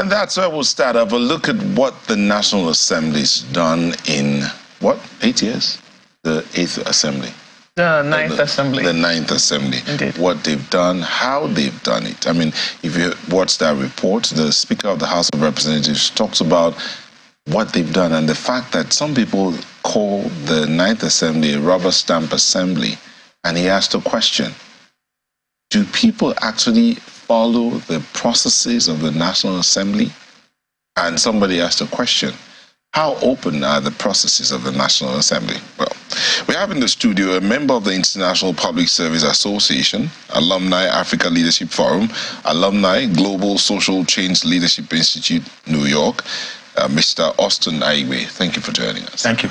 And that's where we'll start. Have a look at what the National Assembly's done in, what, 8 years? The 8th Assembly. The 9th Assembly. The 9th Assembly. Indeed. What they've done, how they've done it. I mean, if you watch that report, the Speaker of the House of Representatives talks about what they've done and the fact that some people call the 9th Assembly a rubber stamp assembly. And he asked a question. Do people actually follow the processes of the National Assembly? And somebody asked a question. How open are the processes of the National Assembly? Well, we have in the studio a member of the International Public Service Association, Alumni Africa Leadership Forum, Alumni Global Social Change Leadership Institute, New York, Mr. Austin Aigbe. Thank you for joining us. Thank you.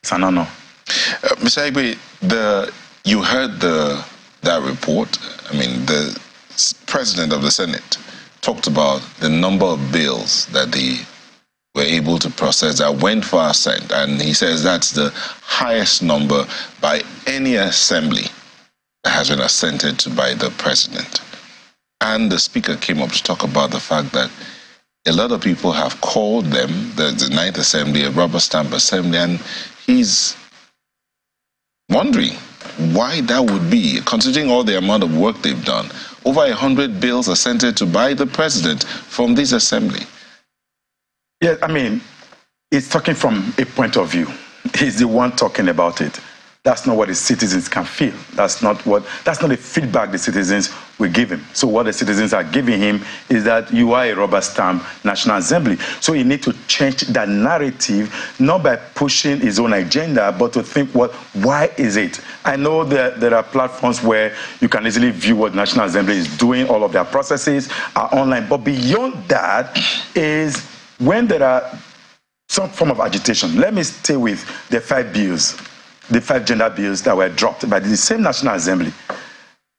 It's an honor. Mr. Aigbe, you heard that report. I mean, the President of the Senate talked about the number of bills that they were able to process that went for assent, and he says that's the highest number by any assembly that has been assented to by the President. And the Speaker came up to talk about the fact that a lot of people have called them, the 9th Assembly, a rubber stamp assembly, and he's wondering why that would be, considering all the amount of work they've done. Over 100 bills assented to by the President from this assembly. Yeah, I mean, he's talking from a point of view. He's the one talking about it. That's not what the citizens can feel. That's not the feedback the citizens will give him. So what the citizens are giving him is that you are a rubber stamp National Assembly. So you need to change that narrative, not by pushing his own agenda, but to think, why is it? I know there are platforms where you can easily view what National Assembly is doing, all of their processes are online. But beyond that is when there are some form of agitation. Let me stay with the 5 bills. The 5 gender bills that were dropped by the same National Assembly.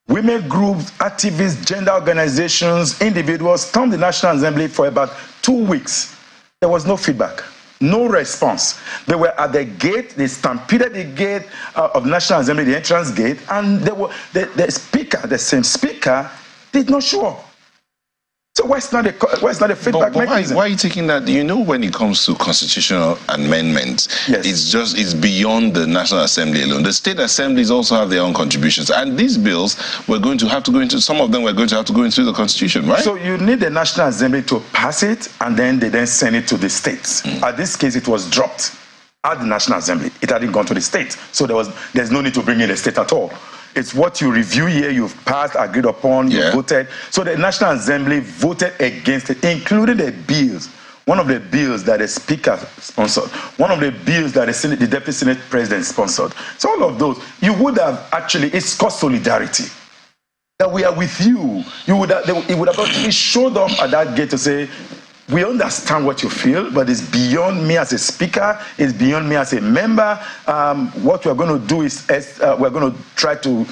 Women groups, activists, gender organizations, individuals stormed the National Assembly for about 2 weeks. There was no feedback, no response. They were at the gate, they stampeded the gate of the National Assembly, the entrance gate, and the speaker, the same speaker, did not show up. So why is not a feedback mechanism? Why are you taking that? You know, when it comes to constitutional amendments, yes, it's beyond the National Assembly alone. The state assemblies also have their own contributions, and these bills were going to have to go into, some of them were going to have to go into the Constitution, right? So you need the National Assembly to pass it, and then they then send it to the states. At this case, it was dropped at the National Assembly. It hadn't gone to the states, so there's no need to bring in the state at all. It's what you review here, you've passed, agreed upon, you voted. So the National Assembly voted against it, including the bills. One of the bills that the Speaker sponsored, one of the bills that the Deputy Senate President sponsored. So all of those, you would have actually, it's called solidarity. That we are with you. It would have actually showed up at that gate to say, we understand what you feel, but it's beyond me as a speaker, it's beyond me as a member. What we're going to do is we're going to try to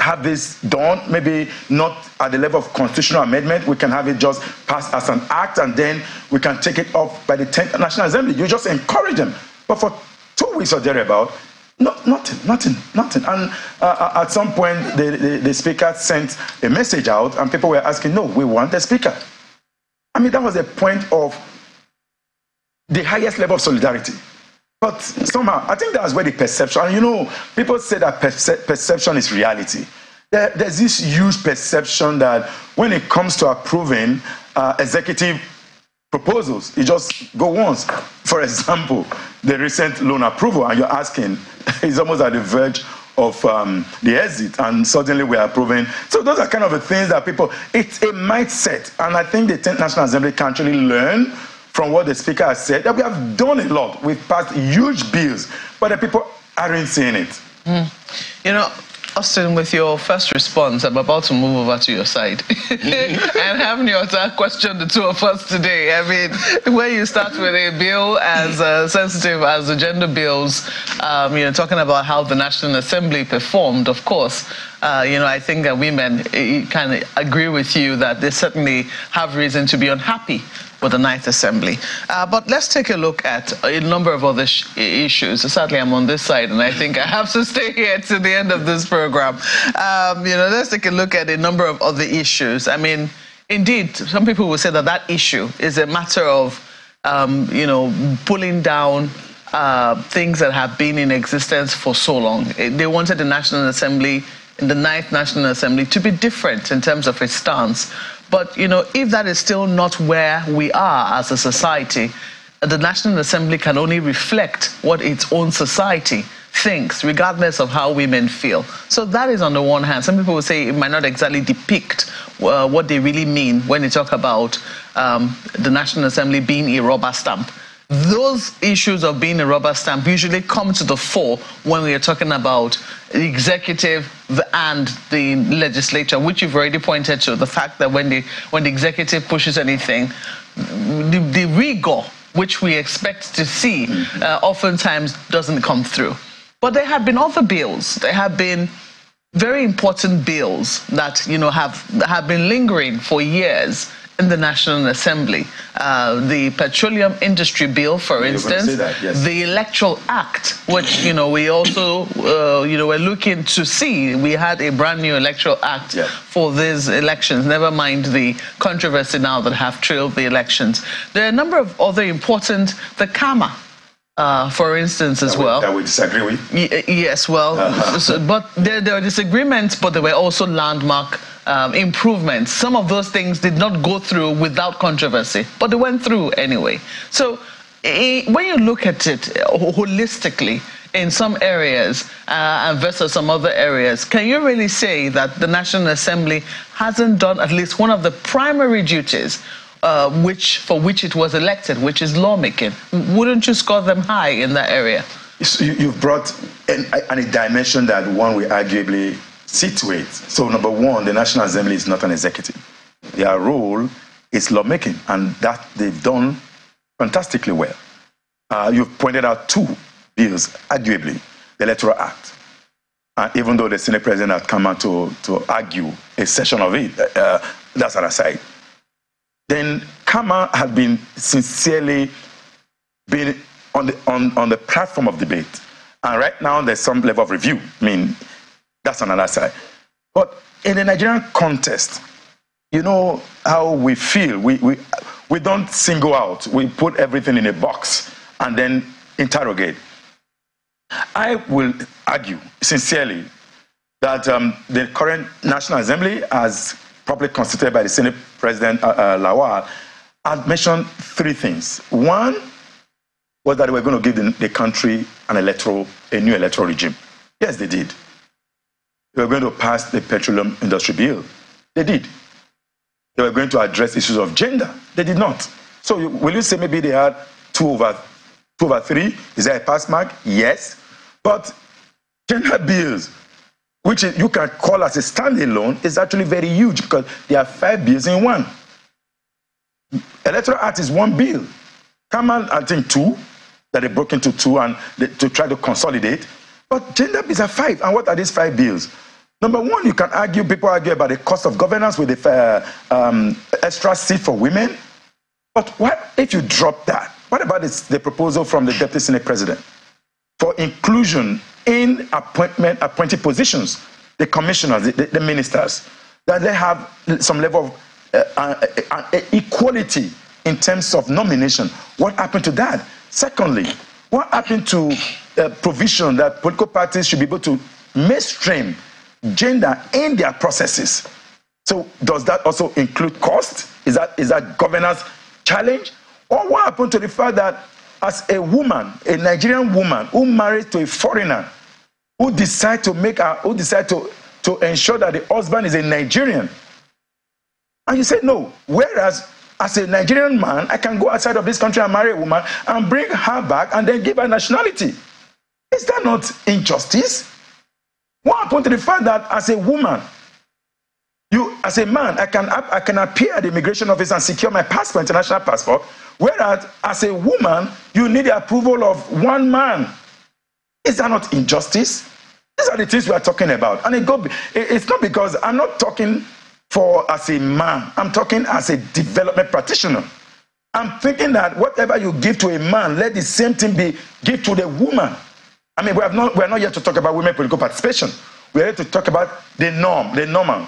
have this done, maybe not at the level of constitutional amendment. We can have it just passed as an act, and then we can take it off by the 10th National Assembly. You just encourage them. But for 2 weeks or thereabout, nothing. And at some point, the speaker sent a message out, and people were asking, no, we want the speaker. I mean, that was a point of the highest level of solidarity. But somehow, I think that's where the perception, and you know, people say that perception is reality. There's this huge perception that when it comes to approving executive proposals, you just go once. For example, the recent loan approval, and you're asking, it's almost at the verge of the exit, and suddenly we're approving. So those are kind of the things that people, it's a mindset. And I think the 10th National Assembly can actually learn from what the Speaker has said, that we have done a lot. We've passed huge bills, but the people aren't seeing it. You know, Austin, with your first response, I'm about to move over to your side and have your question the two of us today. I mean, when you start with a bill as sensitive as the gender bills, you know, talking about how the National Assembly performed, of course, you know, I think that women kind of agree with you that they certainly have reason to be unhappy with the 9th Assembly. But let's take a look at a number of other issues. Sadly, I'm on this side, and I think I have to stay here to the end of this program. You know, let's take a look at a number of other issues. I mean, Indeed, some people will say that that issue is a matter of, pulling down things that have been in existence for so long. They wanted the National Assembly, the 9th National Assembly, to be different in terms of its stance. But, if that is still not where we are as a society, the National Assembly can only reflect what its own society thinks, regardless of how women feel. So that is on the one hand. Some people will say it might not exactly depict what they really mean when they talk about the National Assembly being a rubber stamp. Those issues of being a rubber stamp usually come to the fore when we are talking about the executive and the legislature, which you've already pointed to, the fact that when the executive pushes anything, the rigor which we expect to see oftentimes doesn't come through. But there have been other bills. There have been very important bills that have been lingering for years in the National Assembly. The Petroleum Industry Bill, for instance, yes. The Electoral Act, which we also were looking to see. We had a brand new Electoral Act for these elections. Never mind the controversy now that have trailed the elections. There are a number of other important, the CAMA. For instance, as well. That we disagree with? Yes, well, but there were disagreements, but there were also landmark improvements. Some of those things did not go through without controversy, but they went through anyway. So when you look at it holistically, in some areas versus some other areas, can you really say that the National Assembly hasn't done at least one of the primary duties for which it was elected, which is lawmaking? Wouldn't you score them high in that area? You've brought a dimension that one will arguably situate. So number one, the National Assembly is not an executive. Their role is lawmaking, and that they've done fantastically well. You've pointed out two bills, arguably, the Electoral Act. Even though the Senate President had come out to argue a session of it, that's an aside. Then CAMA has been sincerely been on the platform of debate. And right now there's some level of review. I mean, that's another side. But in the Nigerian context, you know how we feel. We don't single out. We put everything in a box and then interrogate. I will argue sincerely that the current National Assembly, as properly constituted by the Senate President Lawal, had mentioned three things. One was that they were going to give the country a new electoral regime. Yes, they did. They were going to pass the Petroleum Industry Bill. They did. They were going to address issues of gender. They did not. So will you say maybe they had 2/3? Is that a pass mark? Yes. But gender bills, which you can call as a standalone, is actually very huge because there are 5 bills in one. Electoral Act is one bill. CAMA, I think 2, that they broke into 2 and to try to consolidate. But gender bills are 5. And what are these 5 bills? Number one, you can argue, people argue about the cost of governance with the extra seat for women. But what if you drop that? What about the proposal from the Deputy Senate President for inclusion in appointed positions, the commissioners, the ministers, that they have some level of equality in terms of nomination? What happened to that? Secondly, what happened to provision that political parties should be able to mainstream gender in their processes? So does that also include cost? Is that governance challenge? Or what happened to the fact that as a woman, a Nigerian woman who marries to a foreigner, who decide to ensure that the husband is a Nigerian, and you say no, whereas as a Nigerian man, I can go outside of this country and marry a woman and bring her back and then give her nationality. Is that not injustice? What happened to the fact that as a woman, as a man, I can appear at the immigration office and secure my passport, international passport, whereas as a woman, you need the approval of one man? Is that not injustice? These are the things we are talking about. And it's not because I'm not talking as a man. I'm talking as a development practitioner. I'm thinking that whatever you give to a man, let the same thing be give to the woman. I mean, we're not here to talk about women political participation. We're here to talk about the normal.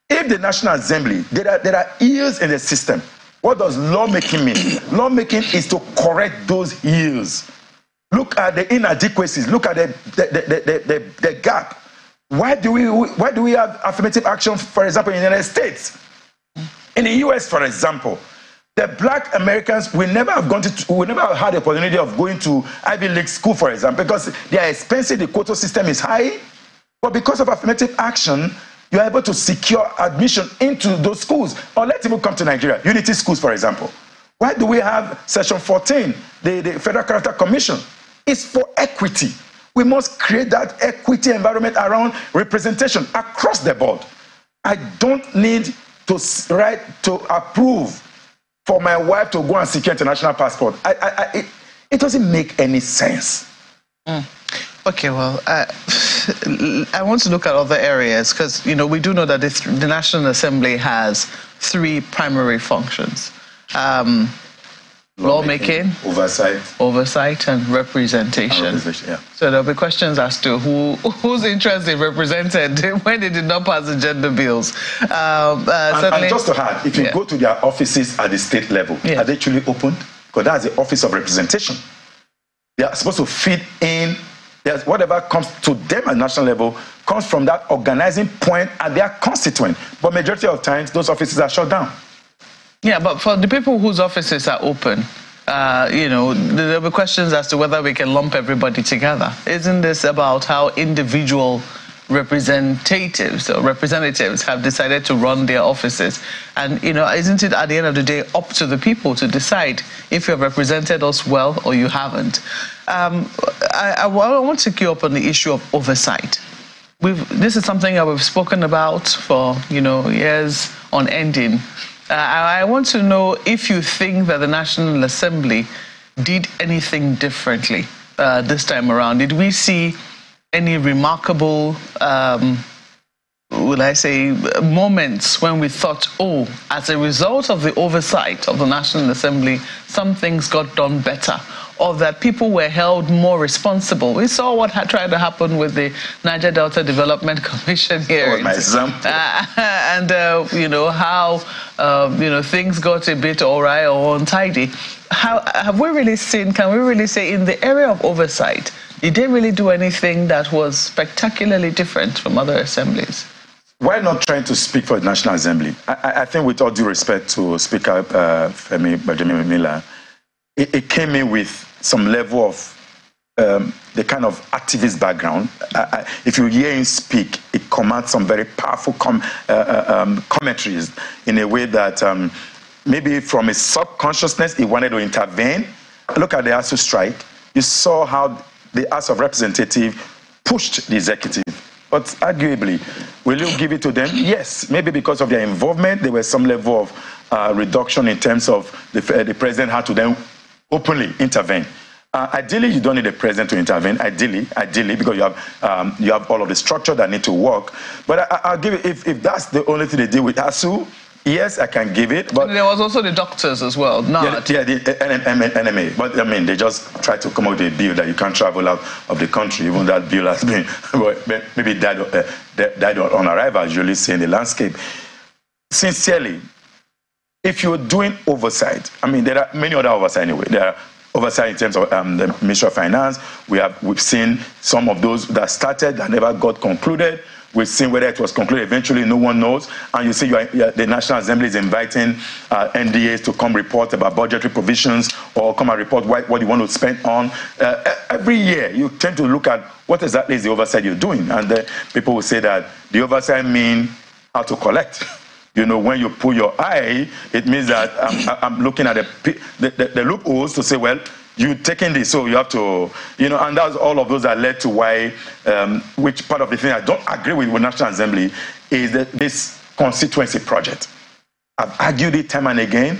If the National Assembly, there are ills in the system. What does lawmaking mean? Lawmaking is to correct those ills. Look at the inadequacies. Look at the gap. Why do we have affirmative action, for example, in the United States? In the US, for example, the black Americans will never have had the opportunity of going to Ivy League school, for example, because they are expensive, the quota system is high. But because of affirmative action, you are able to secure admission into those schools. Or let's even come to Nigeria, Unity schools, for example. Why do we have Section 14, the Federal Character Commission? It's for equity. We must create that equity environment around representation across the board. I don't need to approve for my wife to go and secure international passport. It doesn't make any sense. Okay, well, I want to look at other areas because, we do know that the National Assembly has 3 primary functions. Lawmaking, oversight, and representation. Yeah. So there'll be questions as to whose interests they represented when they did not pass the gender bills. And just to add, if you go to their offices at the state level, are they truly open? Because that's the office of representation. They are supposed to fit in. Whatever comes to them at national level comes from that organizing point and their constituent. But majority of times, those offices are shut down. Yeah, but for the people whose offices are open, there'll be questions as to whether we can lump everybody together. Isn't this about how individual representatives have decided to run their offices? And, isn't it at the end of the day up to the people to decide if you've represented us well or you haven't? I want to queue up on the issue of oversight. This is something that we've spoken about for, years on ending. I want to know if you think that the National Assembly did anything differently this time around. Did we see any remarkable, moments when we thought, as a result of the oversight of the National Assembly, some things got done better, or that people were held more responsible? We saw what tried to happen with the Niger Delta Development Commission hearings. My example. And how things got a bit awry or untidy. Can we really say in the area of oversight, did they really do anything that was spectacularly different from other assemblies? We're not trying to speak for the National Assembly. I think with all due respect to Speaker Femi Bajemi-Mila, it came in with some level of the kind of activist background. If you hear him speak, it commands some very powerful commentaries in a way that maybe from his subconsciousness, he wanted to intervene. Look at the ASU strike. You saw how the House of Representatives pushed the executive. But arguably, will you give it to them? Yes, maybe because of their involvement, there was some level of reduction in terms of the president had to then openly intervene. Ideally, you don't need a president to intervene. Ideally, because you have all of the structure that need to work. But I'll give it if that's the only thing they deal with ASU. Yes, I can give it. But and there was also the doctors as well. The NMA. But they just try to come up with a bill that you can't travel out of the country. Even that bill has been maybe died on arrival, as you usually see in the landscape. Sincerely, if you're doing oversight, there are many other oversight anyway. There are oversight in terms of the Ministry of Finance. We've seen some of those that started that never got concluded. We've seen whether it was concluded. Eventually, no one knows. And you see the National Assembly is inviting NDAs to come report about budgetary provisions or come and report what you want to spend on. Every year, you tend to look at what exactly is the oversight you're doing. And people will say that the oversight means how to collect. When you pull your eye, it means that I'm looking at the loopholes to say, well, you taking this, so you have to, and that's all of those that led to why, which part of the thing I don't agree with National Assembly is that this constituency project. I've argued it time and again.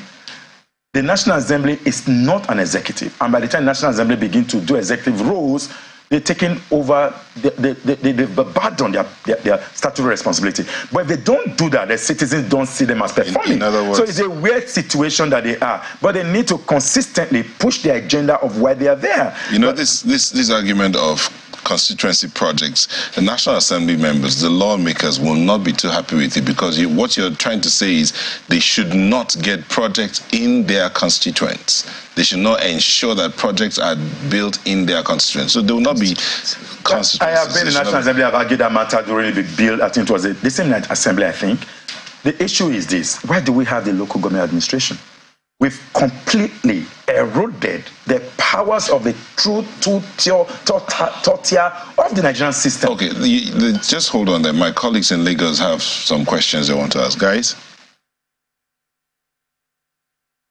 The National Assembly is not an executive, and by the time National Assembly begin to do executive roles, they're taking over the burden, their statutory responsibility. But if they don't do that, the citizens don't see them as performing. In other words, so it's a weird situation that they are. But they need to consistently push the agenda of why they are there. This argument of constituency projects, the National Assembly members, the lawmakers will not be too happy with you, because what you're trying to say is they should not get projects in their constituents. They should not ensure that projects are built in their constituents. So there will not be constituencies. I have been in the National Assembly. I've argued that matter during the bill. I think it was the same night assembly, I think. The issue is this: why do we have the local government administration? We've completely eroded the powers of the true two-tier of the Nigerian system. Okay, just hold on there. My colleagues in Lagos have some questions they want to ask. Guys?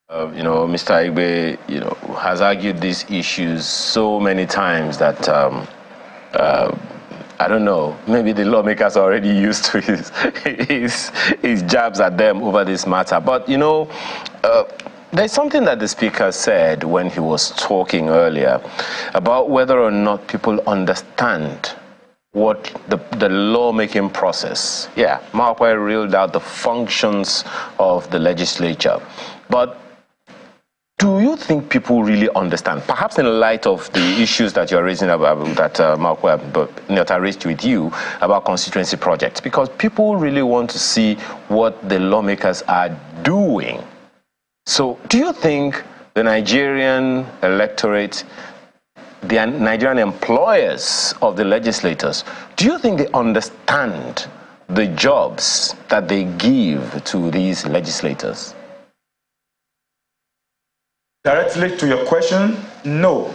Mr. Igbe, has argued these issues so many times that I don't know, maybe the lawmakers are already used to his jabs at them over this matter. But, there's something that the speaker said when he was talking earlier about whether or not people understand what the lawmaking process. Yeah, Markwai reeled out the functions of the legislature. But do you think people really understand, perhaps in light of the issues that you're raising about, that Markwai raised with you about constituency projects? Because people really want to see what the lawmakers are doing. So do you think the Nigerian electorate, the Nigerian employers of the legislators, do you think they understand the jobs that they give to these legislators? Directly to your question, no.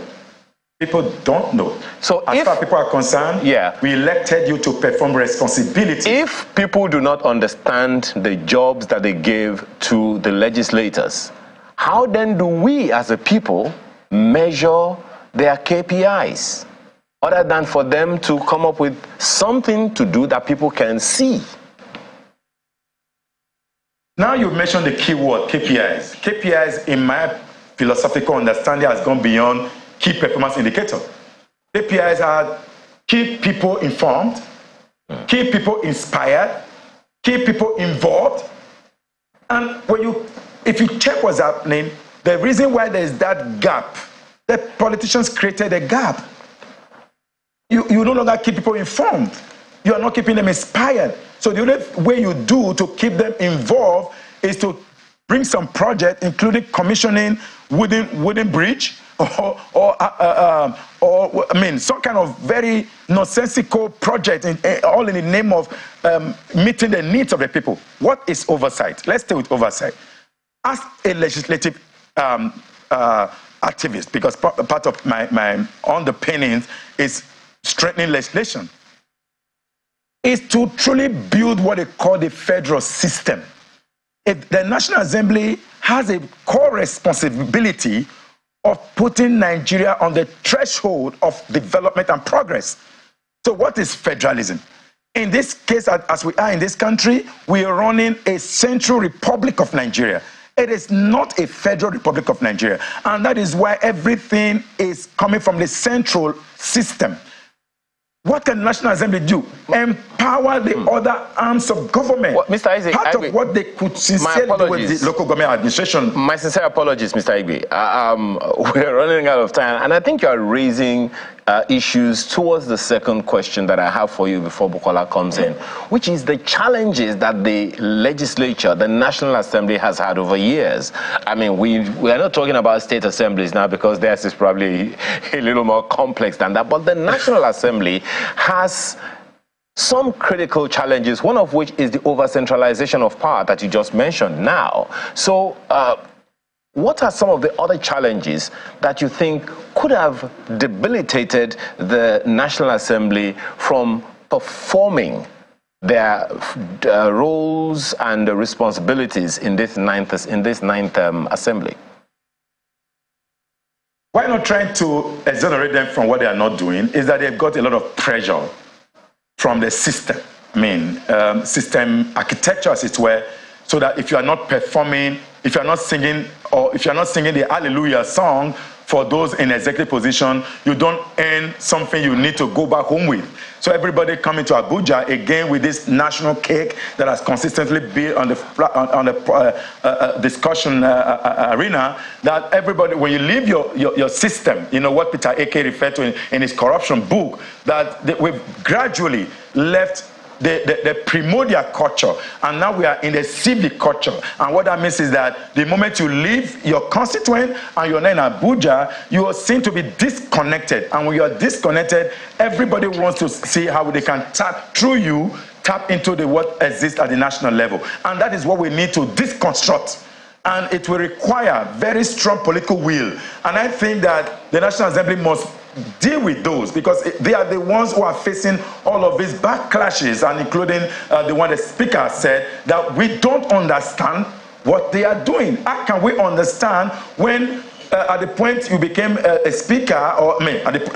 People don't know. So as far as people are concerned, we elected you to perform responsibility. If people do not understand the jobs that they give to the legislators, how then do we as a people measure their KPIs, other than for them to come up with something to do that people can see? Now you've mentioned the key word, KPIs. KPIs, in my philosophical understanding, has gone beyond key performance indicator. KPIs are keep people informed, keep people inspired, keep people involved. And if you check what's happening, the reason why there is that gap, the politicians created a gap. You no longer keep people informed. You are not keeping them inspired. So the only way you do to keep them involved is to bring some project, including commissioning wooden bridge, or some kind of very nonsensical project, all in the name of meeting the needs of the people. What is oversight? Let's stay with oversight. As a legislative activist, because part of my underpinnings is strengthening legislation, is to truly build what they call the federal system. If the National Assembly has a core responsibility of putting Nigeria on the threshold of development and progress. So what is federalism? In this case, as we are in this country, we are running a Central Republic of Nigeria. It is not a Federal Republic of Nigeria. And that is why everything is coming from the central system. What can the National Assembly do? Empower the other arms of government. Well, Mr. Isaac, part of what they could sincerely do with the local government administration. My sincere apologies, Mr. Igbe. We're running out of time, and I think you are raising issues towards the second question that I have for you before Bukola comes in, which is the challenges that the legislature, the National Assembly, has had over years. I mean, we are not talking about state assemblies now, because theirs is probably a little more complex than that, but the National Assembly has some critical challenges, one of which is the over-centralization of power that you just mentioned now. So what are some of the other challenges that you think could have debilitated the National Assembly from performing their roles and responsibilities in this ninth assembly? Why not trying to exonerate them from what they are not doing is that they've got a lot of pressure from the system. I mean, system architecture, as it were, so that if you are not performing, if you are not singing, or if you are not singing the Hallelujah song for those in executive position, you don't earn something you need to go back home with. So everybody coming to Abuja again with this national cake that has consistently been on the discussion arena, that everybody, when you leave your system, you know what Peter Eke referred to in his corruption book, that we've gradually left the primordial culture, and now we are in the civic culture. And what that means is that the moment you leave your constituent and you're not in Abuja, you are seen to be disconnected. And when you are disconnected, everybody wants to see how they can tap into what exists at the national level. And that is what we need to deconstruct. And it will require very strong political will. And I think that the National Assembly must deal with those, because they are the ones who are facing all of these backlashes, and including the one the speaker said, that we don't understand what they are doing. How can we understand when at the point you became a speaker, or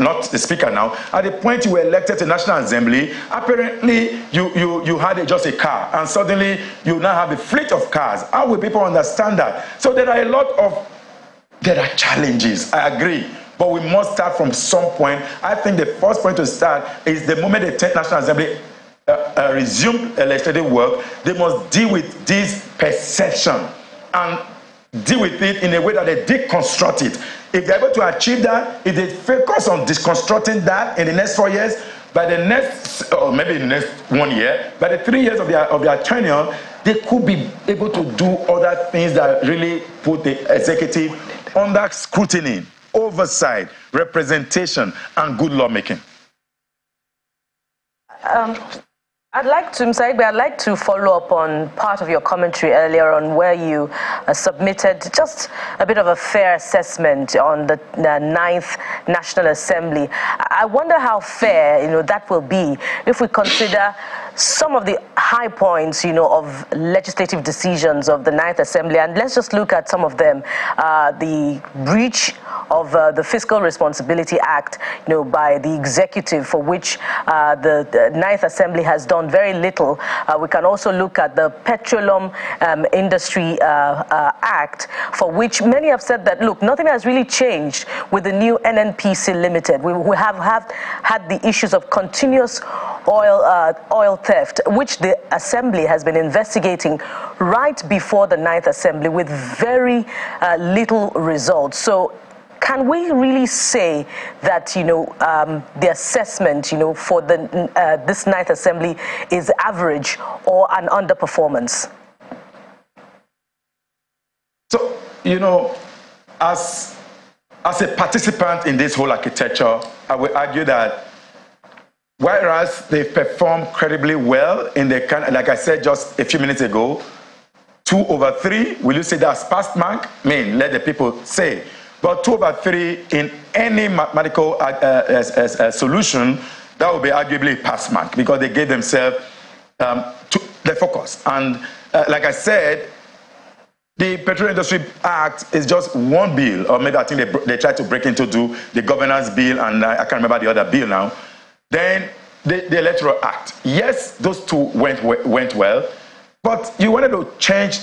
not a speaker now, at the point you were elected to National Assembly, apparently you had just a car, and suddenly you now have a fleet of cars. How will people understand that? So there are challenges, I agree. But we must start from some point. I think the first point to start is the moment the National Assembly resume legislative work, they must deal with this perception and deal with it in a way that they deconstruct it. If they're able to achieve that, if they focus on deconstructing that in the next 4 years, by the next, or maybe in the next 1 year, by the 3 years of their tenure, they could be able to do other things that really put the executive under scrutiny, oversight, representation, and good lawmaking. I'd like to follow up on part of your commentary earlier on, where you submitted just a bit of a fair assessment on the 9th National Assembly. I wonder how fair, that will be if we consider some of the high points, of legislative decisions of the 9th Assembly, and let's just look at some of them. The breach of the Fiscal Responsibility Act, by the executive, for which the 9th Assembly has done very little. We can also look at the Petroleum Industry Act, for which many have said that, look, nothing has really changed with the new NNPC Limited. We have had the issues of continuous oil theft, which the Assembly has been investigating right before the 9th Assembly with very little results. So can we really say that, the assessment, for this 9th Assembly is average or an underperformance? So, as a participant in this whole architecture, I would argue that whereas they perform credibly well in the, like I said just a few minutes ago, 2/3, will you say that's pass mark? Let the people say. But 2/3 in any mathematical solution, that would be arguably a pass mark, because they gave themselves the focus. And like I said, the Petroleum Industry Act is just one bill, or maybe I think they tried to break into the governance bill, and I can't remember the other bill now. Then the Electoral Act. Yes, those two went well, but you wanted to change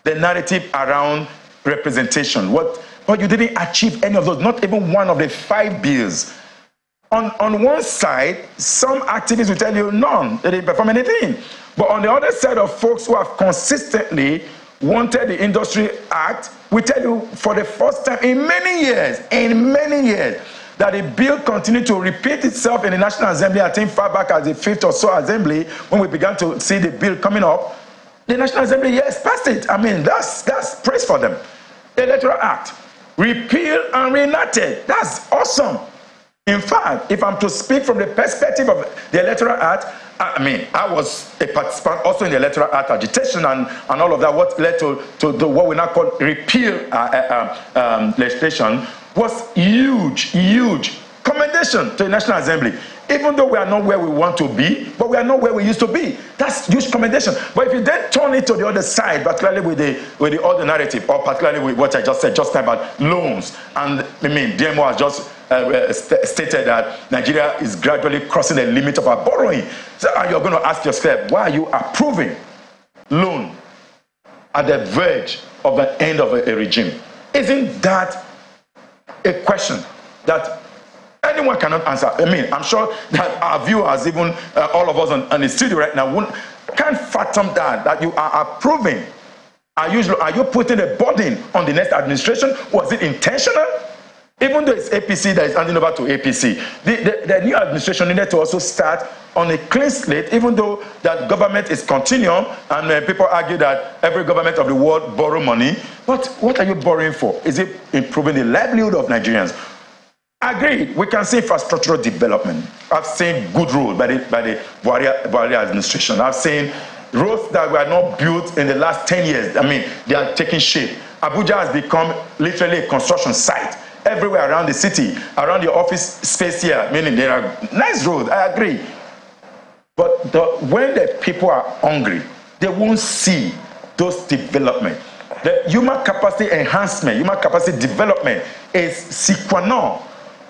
the narrative around representation. But you didn't achieve any of those, not even one of the 5 bills. On one side, some activists will tell you none, they didn't perform anything. But on the other side of folks who have consistently wanted the Industry Act, we tell you for the first time in many years, that the bill continued to repeat itself in the National Assembly. I think far back as the 5th or so Assembly, when we began to see the bill coming up, the National Assembly, yes, passed it. That's praise for them. The Electoral Act, repealed and reenacted. That's awesome. In fact, if I'm to speak from the perspective of the Electoral Act, I was a participant also in the Electoral Act agitation and all of that. What led to what we now call repeal legislation was huge commendation to the National Assembly. Even though we are not where we want to be, but we are not where we used to be. That's huge commendation. But if you then turn it to the other side, particularly with the other narrative, or particularly with what I just said just now about loans, and DMO has just stated that Nigeria is gradually crossing the limit of our borrowing. So you're going to ask yourself, why are you approving loan at the verge of the end of a regime? Isn't that a question that anyone cannot answer. I mean, I'm sure that our viewers, even all of us on the studio right now, can't fathom that you are approving. Are you putting a burden on the next administration? Was it intentional? Even though it's APC that is handing over to APC, the new administration needed to also start on a clean slate, even though that government is continuum, and people argue that every government of the world borrow money. But what are you borrowing for? Is it improving the livelihood of Nigerians? Agreed, we can see infrastructural development. I've seen good roads by the Buhari administration. I've seen roads that were not built in the last 10 years. I mean, they are taking shape. Abuja has become literally a construction site. Everywhere around the city, around the office space here, meaning there are nice roads, I agree. But when the people are hungry, they won't see those development. The human capacity enhancement, human capacity development is sine qua non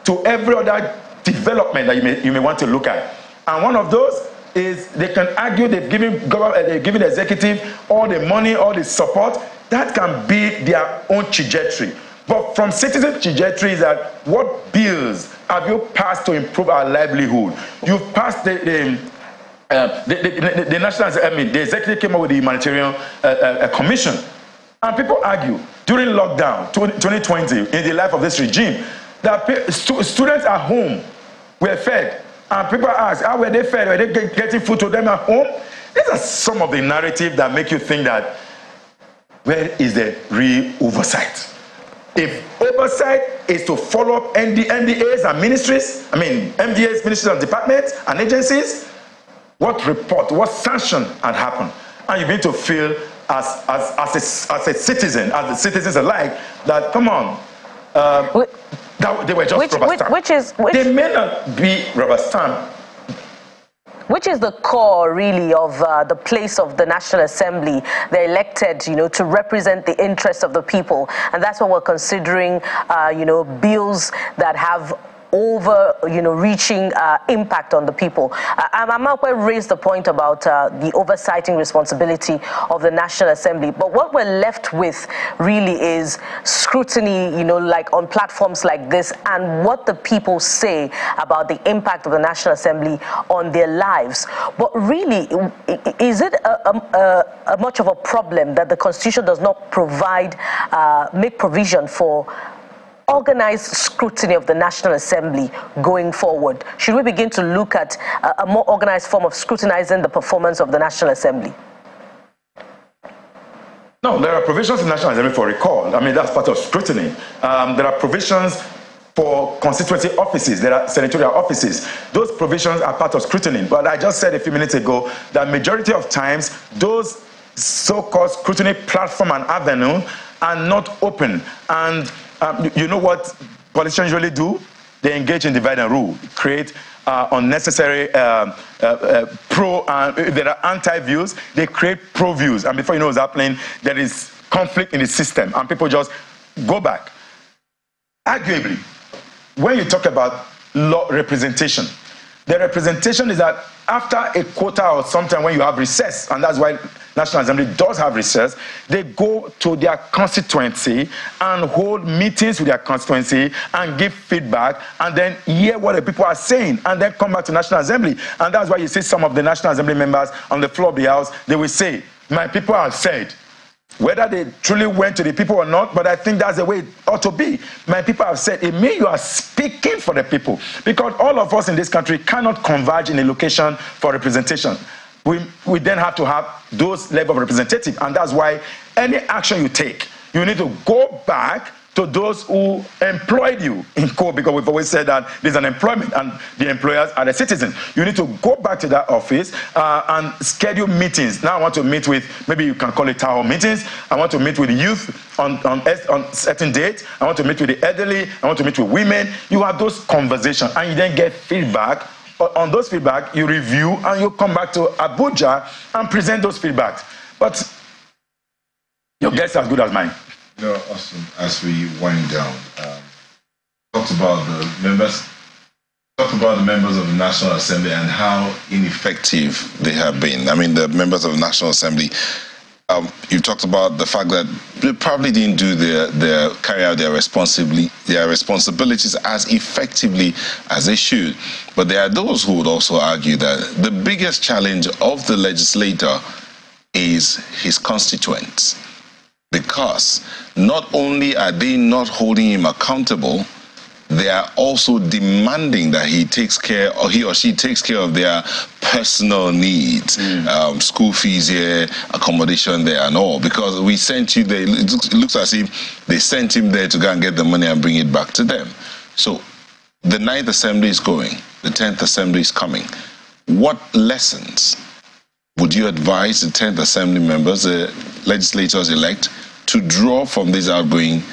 to every other development that you may want to look at. And one of those is they can argue they've given the executive all the money, all the support. That can be their own trajectory. But from citizen trajectory is that what bills have you passed to improve our livelihood? You've passed the national, the executive came up with the humanitarian commission. And people argue during lockdown 2020 in the life of this regime that students at home were fed. And people ask, how were they fed? Were they getting food to them at home? These are some of the narratives that make you think that where is the real oversight? If oversight is to follow up NDAs and ministries, MDAs, ministries and departments and agencies, what report, what sanction had happened? And you need to feel as a citizen, as the citizens alike, that come on, that they were just rubber stamp. They may not be rubber stamp. Which is the core, really, of the place of the National Assembly. They're elected, to represent the interests of the people. And that's what we're considering, bills that have reaching impact on the people. Amakwe raised the point about the oversighting responsibility of the National Assembly. But what we're left with really is scrutiny, like on platforms like this, and what the people say about the impact of the National Assembly on their lives. But really, is it a much of a problem that the Constitution does not provide, make provision for organized scrutiny of the National Assembly going forward? Should we begin to look at a more organized form of scrutinizing the performance of the National Assembly? No, there are provisions in the National Assembly for recall. That's part of scrutiny. There are provisions for constituency offices. There are senatorial offices. Those provisions are part of scrutiny. But I just said a few minutes ago that majority of times, those so-called scrutiny platform and avenue are not open. And you know what politicians usually do? They engage in divide and rule, create unnecessary pro, if there are anti-views, they create pro-views. And before you know what's happening, there is conflict in the system, and people just go back. Arguably, when you talk about law representation, the representation is that after a quota or sometime when you have recess, and that's why National Assembly does have recess, they go to their constituency and hold meetings with their constituency and give feedback and then hear what the people are saying and then come back to National Assembly. And that's why you see some of the National Assembly members on the floor of the House, they will say, my people have said, whether they truly went to the people or not, but I think that's the way it ought to be. My people have said, it means you are speaking for the people, because all of us in this country cannot converge in a location for representation. We then have to have those level of representative, and that's why any action you take, you need to go back to those who employed you in court, because we've always said that there's an employment and the employers are the citizens. You need to go back to that office and schedule meetings. Now I want to meet with, maybe you can call it town hall meetings. I want to meet with the youth on certain dates. I want to meet with the elderly. I want to meet with women. You have those conversations and you then get feedback. On those feedback, you review and you come back to Abuja and present those feedbacks. But your guess is as good as mine. Austin, as we wind down, talked about the members of the National Assembly and how ineffective they have been. The members of the National Assembly you talked about the fact that they probably didn't do carry out their responsibilities as effectively as they should. But there are those who would also argue that the biggest challenge of the legislator is his constituents, because not only are they not holding him accountable, they are also demanding that he or she takes care of their personal needs, school fees here, accommodation there and all, because we sent you there. It looks as if they sent him there to go and get the money and bring it back to them. So the 9th Assembly is going, the 10th Assembly is coming. What lessons would you advise the 10th Assembly members, the legislators-elect, to draw from these outgoing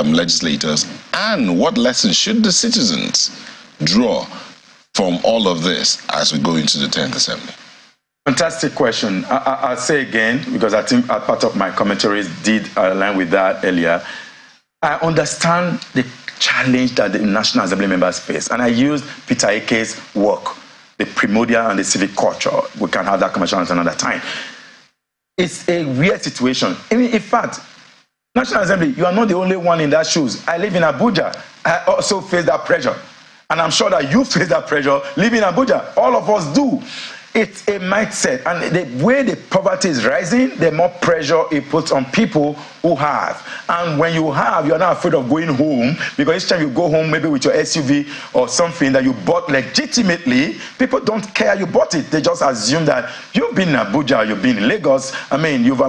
legislators, and what lessons should the citizens draw from all of this as we go into the 10th Assembly? Fantastic question. I'll say again, because I think part of my commentaries did align with that earlier. I understand the challenge that the National Assembly members face, and I used Peter Ake's work, the primordial and the civic culture. We can have that conversation at another time. It's a weird situation. In fact, National Assembly, you are not the only one in that shoes. I live in Abuja. I also face that pressure. And I'm sure that you face that pressure living in Abuja. All of us do. It's a mindset. And the way the poverty is rising, the more pressure it puts on people who have. And when you have, you're not afraid of going home, because each time you go home, maybe with your SUV or something that you bought legitimately, people don't care you bought it. They just assume that you've been in Abuja, you've been in Lagos. I mean, you've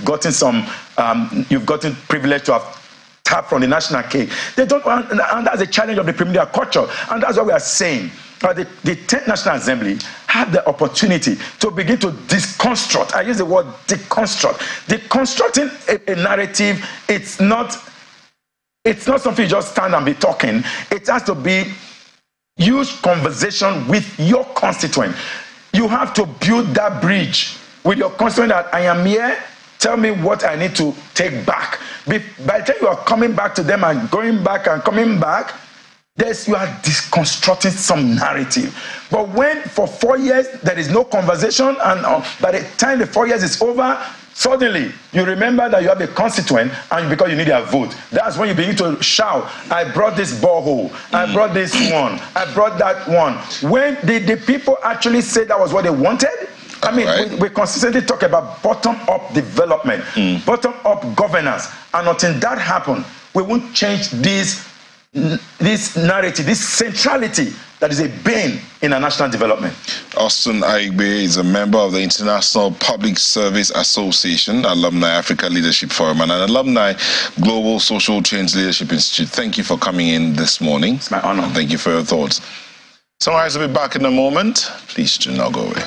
gotten you've gotten privilege to have tapped from the national cake. They don't, and that's the challenge of the primordial culture. And that's what we are saying. The 10th National Assembly had the opportunity to begin to deconstruct. I use the word deconstruct. Deconstructing a narrative, it's not something you just stand and be talking. It has to be huge conversation with your constituent. You have to build that bridge with your constituent that I am here, tell me what I need to take back. By the time you are coming back to them and going back and coming back, you are deconstructing some narrative. But when for 4 years there is no conversation, and by the time the 4 years is over, suddenly you remember that you have a constituent, and because you need a vote, that's when you begin to shout, I brought this borehole, I brought this one, I brought that one. When the people actually say that was what they wanted? I mean, we consistently talk about bottom-up development, bottom-up governance, and until that happens, we won't change this narrative, this centrality that is a bane in our national development. Austin Aigbe is a member of the International Public Service Association, Alumni Africa Leadership Forum, and an Alumni Global Social Change Leadership Institute. Thank you for coming in this morning. It's my honor. And thank you for your thoughts. Sunrise will be back in a moment. Please do not go away.